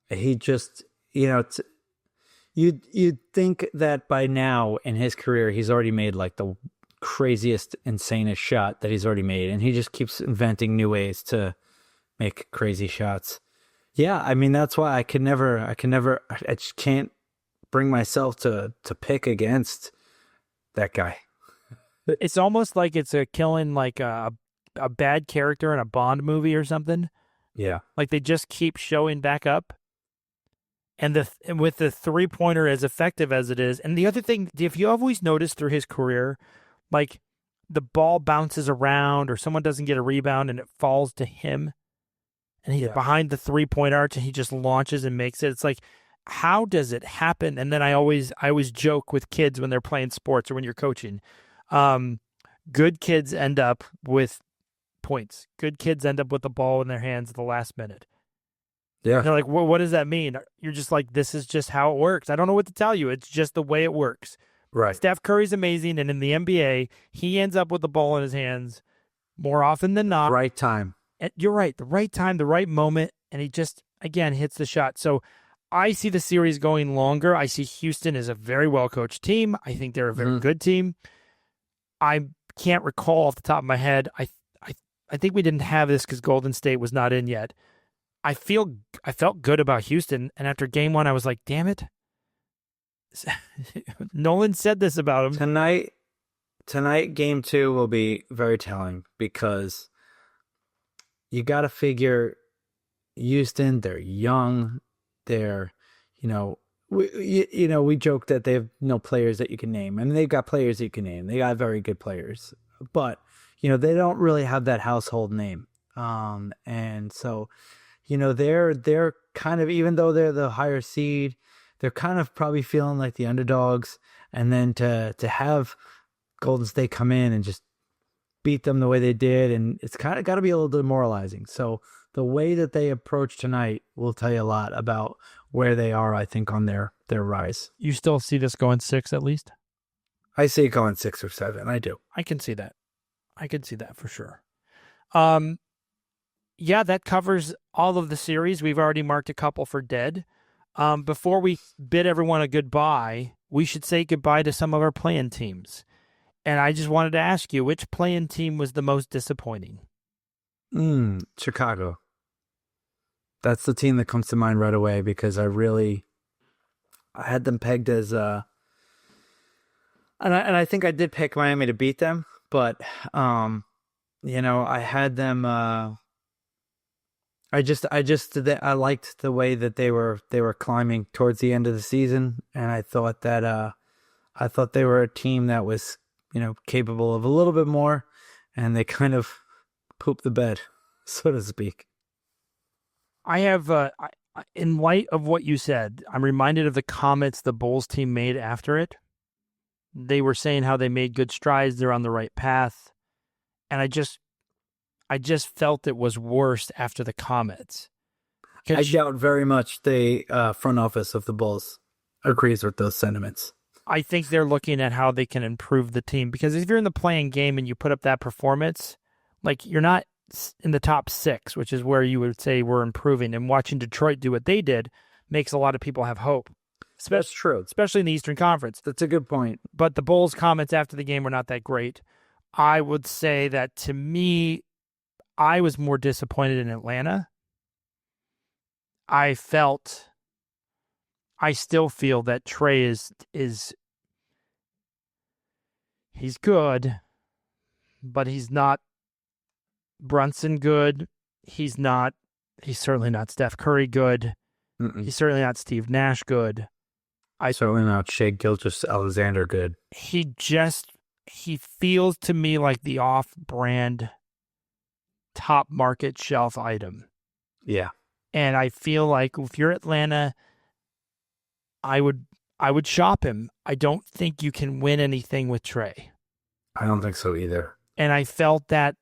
He just, you'd think that by now in his career, he's already made like the craziest, insanest shot that he's already made. And he just keeps inventing new ways to make crazy shots. Yeah, I mean, that's why I just can't bring myself to pick against that guy. It's almost like it's a killing like a bad character in a Bond movie or something. Yeah. Like they just keep showing back up. And with the three-pointer as effective as it is. And the other thing, if you always notice through his career, like the ball bounces around or someone doesn't get a rebound and it falls to him. And he's behind the three-point arch and he just launches and makes it. It's like, how does it happen? And then I always joke with kids when they're playing sports or when you're coaching. Good kids end up with points. Good kids end up with the ball in their hands at the last minute. Yeah. And they're like, well, what does that mean? You're just like, this is just how it works. I don't know what to tell you. It's just the way it works. Right. Steph Curry's amazing. And in the NBA, he ends up with the ball in his hands more often than not. Right time. And you're right. The right time, the right moment. And he just, again, hits the shot. So I see the series going longer. I see Houston as a very well-coached team. I think they're a very good team. I can't recall off the top of my head. I think we didn't have this because Golden State was not in yet. I felt good about Houston, and after game one, I was like, damn it. Nolan said this about him. Tonight, game two will be very telling because you got to figure Houston, they're young. They're, we joke that they have no players that you can name. I mean, they've got players that you can name. They got very good players, but they don't really have that household name. And so, they're kind of, even though they're the higher seed, they're kind of probably feeling like the underdogs. And then to have Golden State come in and just beat them the way they did, and it's kind of got to be a little demoralizing. So the way that they approach tonight will tell you a lot about where they are, I think, on their rise. You still see this going 6 at least? I see it going 6 or 7. I do. I can see that. I can see that for sure. Yeah, that covers all of the series. We've already marked a couple for dead. Before we bid everyone a goodbye, we should say goodbye to some of our play-in teams. And I just wanted to ask you, which play-in team was the most disappointing? Chicago. That's the team that comes to mind right away because I had them pegged as and I think I did pick Miami to beat them, but I had them I liked the way that they were climbing towards the end of the season, and I thought that they were a team that was capable of a little bit more, and they kind of pooped the bed, so to speak. I have, in light of what you said, I'm reminded of the comments the Bulls team made after it. They were saying how they made good strides, they're on the right path, and I just felt it was worse after the comments. I doubt very much the front office of the Bulls agrees with those sentiments. I think they're looking at how they can improve the team, because if you're in the playing game and you put up that performance, like you're not in the top 6, which is where you would say we're improving, and watching Detroit do what they did makes a lot of people have hope. That's true. Especially in the Eastern Conference. That's a good point. But the Bulls' comments after the game were not that great. I would say that, to me, I was more disappointed in Atlanta. I still feel that Trey is he's good, but he's not Brunson good. He's certainly not Steph Curry good. Mm-mm. He's certainly not Steve Nash good. Certainly not Shea Gilgeous-Alexander good. He feels to me like the off-brand top market shelf item. Yeah. And I feel like if you're Atlanta, I would I would shop him. I don't think you can win anything with Trey. I don't think so either. And I felt that,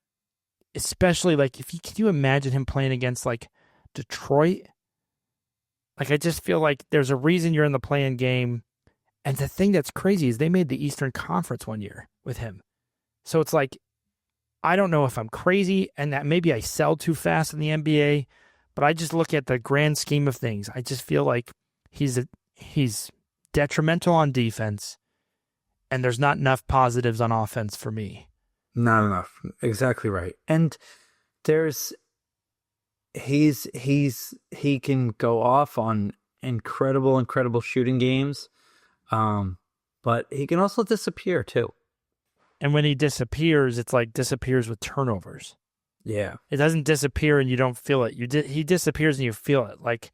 especially like can you imagine him playing against like Detroit? Like, I just feel like there's a reason you're in the play-in game. And the thing that's crazy is they made the Eastern Conference one year with him. So it's like, I don't know if I'm crazy and that maybe I sell too fast in the NBA, but I just look at the grand scheme of things. I just feel like he's detrimental on defense, and there's not enough positives on offense for me. Not enough. Exactly right. And he can go off on incredible shooting games. But he can also disappear too. And when he disappears, it's like disappears with turnovers. Yeah. It doesn't disappear and you don't feel it. He disappears and you feel it. Like,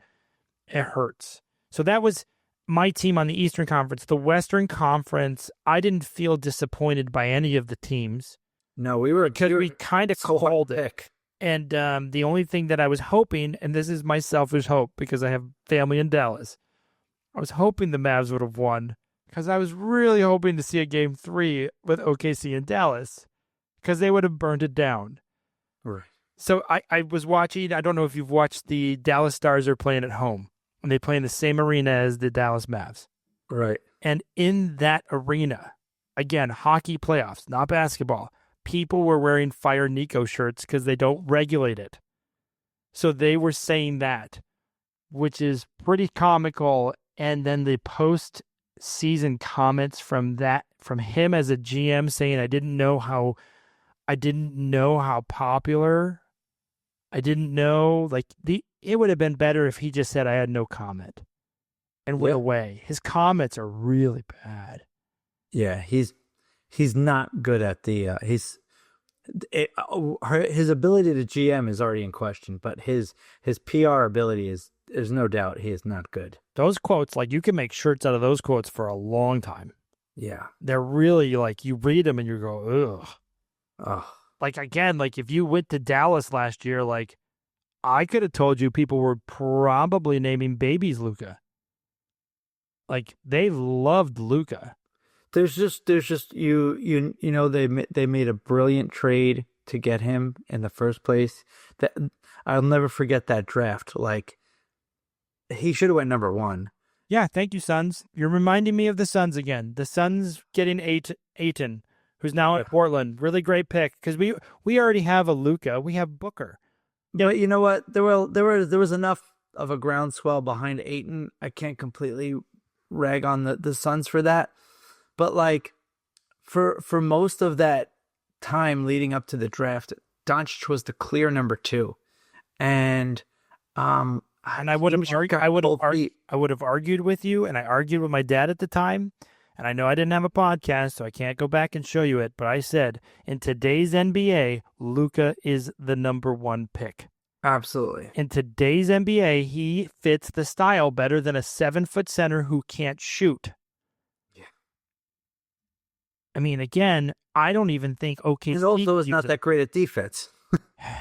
it hurts. So that was my team on the Eastern Conference. The Western Conference, I didn't feel disappointed by any of the teams. No, because we kind of called it. And the only thing that I was hoping, and this is my selfish hope because I have family in Dallas, I was hoping the Mavs would have won because I was really hoping to see a Game 3 with OKC and Dallas because they would have burned it down. Right. So I was watching, I don't know if you've watched, the Dallas Stars are playing at home, and they play in the same arena as the Dallas Mavs. Right. And in that arena, again, hockey playoffs, not basketball, people were wearing Fire Nico shirts because they don't regulate it. So they were saying that, which is pretty comical. And then the post-season comments from him as a GM saying, I didn't know how popular. I didn't know, it would have been better if he just said I had no comment and went away. His comments are really bad. Yeah, he's not good at the his ability to GM is already in question, but his PR ability there's no doubt he is not good. Those quotes, you can make shirts out of those quotes for a long time. Yeah. They're really you read them and you go, ugh. Ugh. Again, if you went to Dallas last year, I could have told you people were probably naming babies Luka. They loved Luka. There's just you know they made a brilliant trade to get him in the first place. That I'll never forget that draft. He should have went number 1. Yeah, thank you, Suns. You're reminding me of the Suns again. The Suns getting Ayton, who's now at Portland. Really great pick because we already have a Luka. We have Booker. You know what? There was enough of a groundswell behind Ayton. I can't completely rag on the Suns for that, but for most of that time leading up to the draft, Doncic was the clear number 2, and I would have argued with you, and I argued with my dad at the time. And I know I didn't have a podcast, so I can't go back and show you it, but I said, in today's NBA, Luka is the number 1 pick. Absolutely. In today's NBA, he fits the style better than a 7-foot center who can't shoot. Yeah. I mean, again, I don't even think OKC... And also is not that great at defense.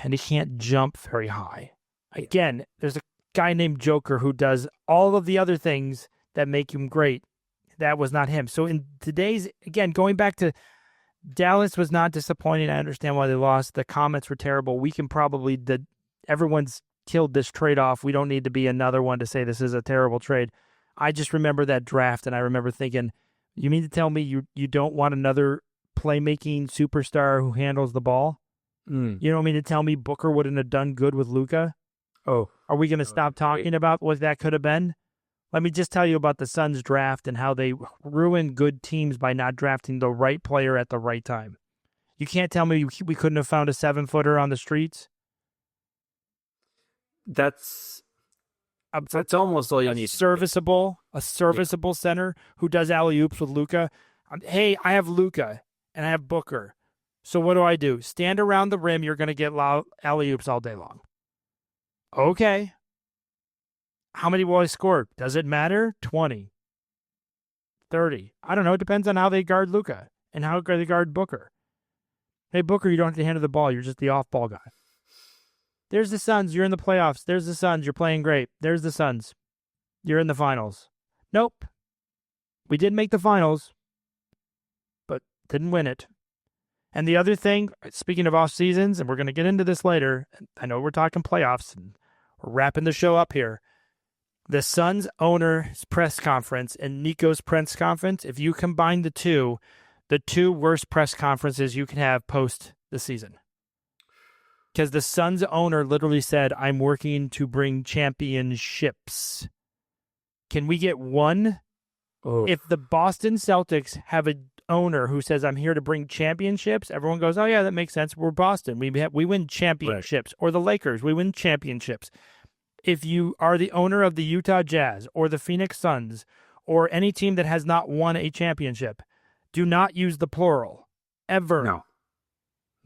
And he can't jump very high. Again, there's a guy named Joker who does all of the other things that make him great. That was not him. So in today's, again, going back to Dallas was not disappointing. I understand why they lost. The comments were terrible. We can probably, everyone's killed this trade off. We don't need to be another one to say this is a terrible trade. I just remember that draft, and I remember thinking, you mean to tell me you don't want another playmaking superstar who handles the ball? You don't mean to tell me Booker wouldn't have done good with Luka? Oh. Are we going to stop talking about what that could have been? Let me just tell you about the Suns draft and how they ruin good teams by not drafting the right player at the right time. You can't tell me we couldn't have found a 7-footer on the streets? That's almost all you need. A serviceable center who does alley-oops with Luka. Hey, I have Luka and I have Booker. So what do? Stand around the rim, you're going to get alley-oops all day long. Okay. How many will I score? Does it matter? 20. 30. I don't know. It depends on how they guard Luka and how they guard Booker. Hey, Booker, you don't have to handle the ball. You're just the off-ball guy. There's the Suns. You're in the playoffs. There's the Suns. You're playing great. There's the Suns. You're in the finals. Nope. We did make the finals, but didn't win it. And the other thing, speaking of off seasons, and we're going to get into this later, I know we're talking playoffs, and we're wrapping the show up here. The Suns owner's press conference and Nico's press conference, if you combine the two worst press conferences you can have post the season. Because the Suns owner literally said, I'm working to bring championships. Can we get one? Oh. If the Boston Celtics have an owner who says, I'm here to bring championships, everyone goes, oh, yeah, that makes sense. We're Boston. We win championships. Right. Or the Lakers, we win championships. If you are the owner of the Utah Jazz or the Phoenix Suns or any team that has not won a championship, do not use the plural, ever.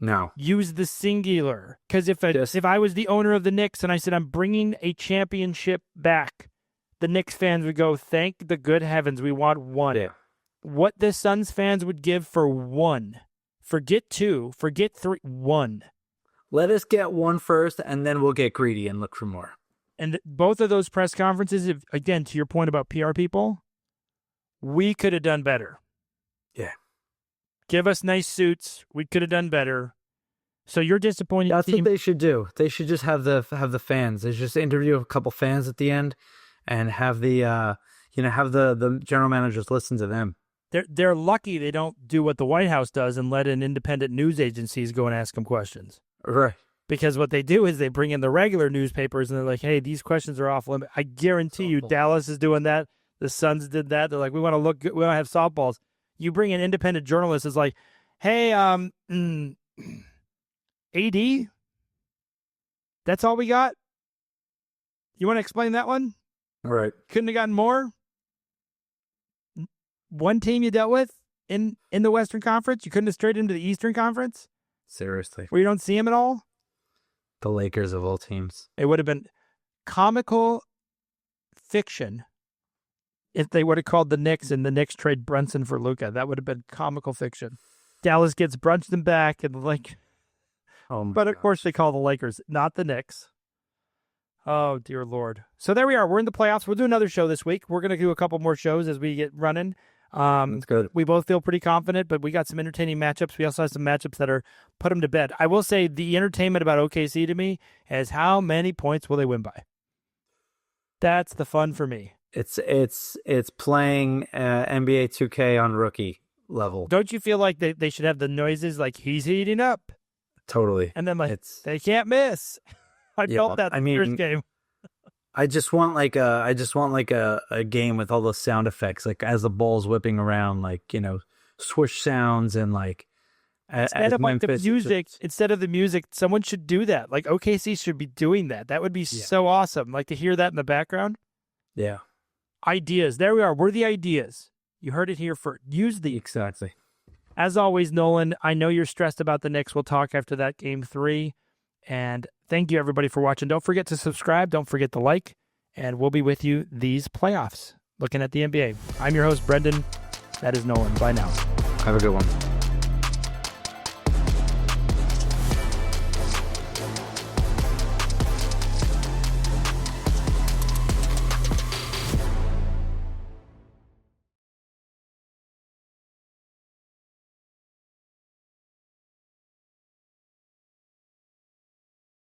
No. Use the singular. Because if I was the owner of the Knicks and I said, I'm bringing a championship back, the Knicks fans would go, thank the good heavens, we want one. Yeah. What the Suns fans would give for one. Forget two, forget three, one. Let us get one first, and then we'll get greedy and look for more. And both of those press conferences, again, to your point about PR people, we could have done better. Yeah. Give us nice suits. We could have done better. So you're disappointed. That's what they should do. They should just have the fans. They should just interview a couple fans at the end, and have the general managers listen to them. They're lucky they don't do what the White House does and let in independent news agencies go and ask them questions. Right. Because what they do is they bring in the regular newspapers and they're like, hey, these questions are off limit. I guarantee you Dallas is doing that. The Suns did that. They're like, we want to look good. We want to have softballs. You bring in independent journalists, it's like, hey, AD? That's all we got? You want to explain that one? All right. Couldn't have gotten more? One team you dealt with in the Western Conference? You couldn't have traded him to the Eastern Conference? Seriously. Where you don't see him at all? The Lakers of all teams. It would have been comical fiction if they would have called the Knicks and the Knicks trade Brunson for Luka. That would have been comical fiction. Dallas gets Brunson back and but of course they call the Lakers, not the Knicks. Oh, dear Lord. So there we are. We're in the playoffs. We'll do another show this week. We're going to do a couple more shows as we get running. That's good. We both feel pretty confident, but we got some entertaining matchups. We also have some matchups that are put them to bed. I will say the entertainment about OKC to me is how many points will they win by? That's the fun for me. It's playing NBA 2K on rookie level. Don't you feel like they should have the noises like he's heating up? Totally. And then they can't miss. I felt that first game. I just want a game with all those sound effects, like as the ball's whipping around, swoosh sounds and instead of Memphis, the music, someone should do that. Like OKC should be doing that. That would be so awesome. Like to hear that in the background. Yeah. Ideas. There we are. We're the ideas. You heard it here first. Use the exactly. As always, Nolan, I know you're stressed about the Knicks. We'll talk after that game 3. And thank you, everybody, for watching. Don't forget to subscribe. Don't forget to like. And we'll be with you these playoffs, looking at the NBA. I'm your host, Brendan. That is Nolan. Bye now. Have a good one.